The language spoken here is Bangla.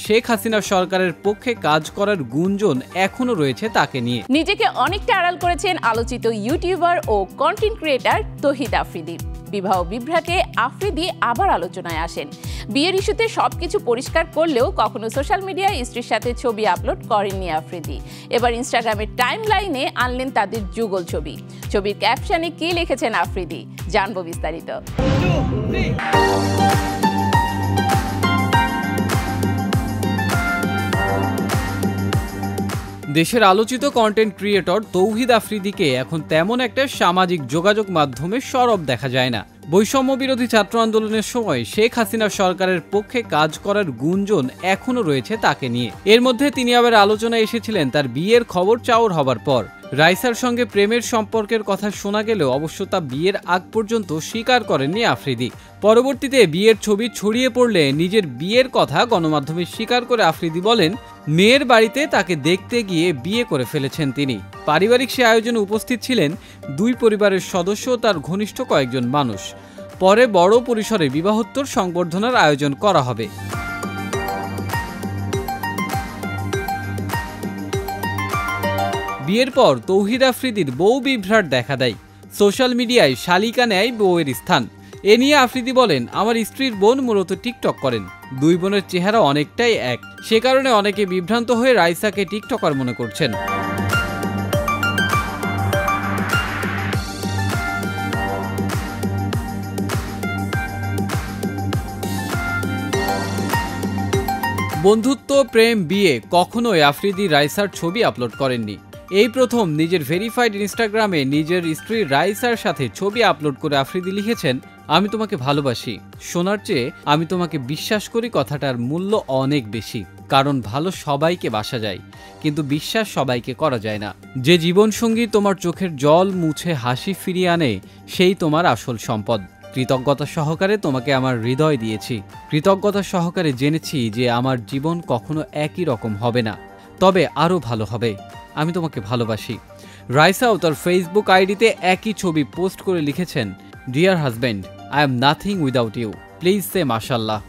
শেখ হাসিনা সরকারের পক্ষে কাজ করার গুঞ্জন এখনো রয়েছে তাকে নিয়ে। নিজেকে অনেকটা আড়াল করেছেন আলোচিত ইউটিউবার ও কন্টেন্ট ক্রিয়েটর তৌহিদ আফ্রিদি। বিবাহ বিভ্রাটে আফ্রিদি আবার আলোচনায় আসেন। বিয়ের ইস্যুতে সবকিছু পরিষ্কার করলেও কখনো সোশ্যাল মিডিয়ায় স্ত্রীর সাথে ছবি আপলোড করেননি আফ্রিদি। এবার ইনস্টাগ্রামের টাইম লাইনে আনলেন তাদের যুগল ছবি। ছবির ক্যাপশনে কি লিখেছেন আফ্রিদি, জানবো বিস্তারিত। দেশের আলোচিত কন্টেন্ট ক্রিয়েটর তৌহিদ আফ্রিদিকে এখন তেমন একটা সামাজিক যোগাযোগ মাধ্যমে সরব দেখা যায় না। বৈষম্য বিরোধী ছাত্র আন্দোলনের সময় শেখ হাসিনা সরকারের পক্ষে কাজ করার গুঞ্জন এখনো রয়েছে তাকে নিয়ে। এর মধ্যে তিনি আবার আলোচনায় এসেছিলেন তার বিয়ের খবর চাউর হবার পর। রাইসার সঙ্গে প্রেমের সম্পর্কের কথা শোনা গেলেও অবশ্য তা বিয়ের আগ পর্যন্ত স্বীকার করেননি আফ্রিদি। পরবর্তীতে বিয়ের ছবি ছড়িয়ে পড়লে নিজের বিয়ের কথা গণমাধ্যমে স্বীকার করে আফ্রিদি বলেন, মেয়ের বাড়িতে তাকে দেখতে গিয়ে বিয়ে করে ফেলেছেন তিনি। পারিবারিক সে আয়োজনে উপস্থিত ছিলেন দুই পরিবারের সদস্য ও তার ঘনিষ্ঠ কয়েকজন মানুষ। পরে বড় পরিসরে বিবাহোত্তর সংবর্ধনার আয়োজন করা হবে। বিয়ের পর তৌহিদ আফ্রিদির বউ বিভ্রাট দেখা দেয়। সোশ্যাল মিডিয়ায় শালিকা নেয় বউয়ের স্থান। এ নিয়ে আফ্রিদি বলেন, আমার স্ত্রীর বোন মূলত টিকটক করেন। দুই বোনের চেহারা অনেকটাই এক, সে কারণে অনেকে বিভ্রান্ত হয়ে রাইসাকে টিকটকার মনে করছেন। বন্ধুত্ব, প্রেম, বিয়ে কখনোই আফ্রিদি রাইসার ছবি আপলোড করেননি। এই প্রথম নিজের ভেরিফাইড ইনস্টাগ্রামে নিজের স্ত্রী রাইসার সাথে ছবি আপলোড করে আফ্রিদি লিখেছেন, আমি তোমাকে ভালোবাসি, শোনার চেয়ে আমি তোমাকে বিশ্বাস করি কথাটার মূল্য অনেক বেশি। কারণ ভালো সবাইকে বাসা যায়, কিন্তু বিশ্বাস সবাইকে করা যায় না। যে জীবনসঙ্গী তোমার চোখের জল মুছে হাসি ফিরিয়ে আনে, সেই তোমার আসল সম্পদ। কৃতজ্ঞতা সহকারে তোমাকে আমার হৃদয় দিয়েছি। কৃতজ্ঞতা সহকারে জেনেছি যে আমার জীবন কখনো একই রকম হবে না, তবে আরও ভালো হবে। আমি তোমাকে ভালোবাসি। রাইসাও তার ফেসবুক আইডিতে একই ছবি পোস্ট করে লিখেছেন, dear husband, I am nothing without you, please say মাশাল্লাহ।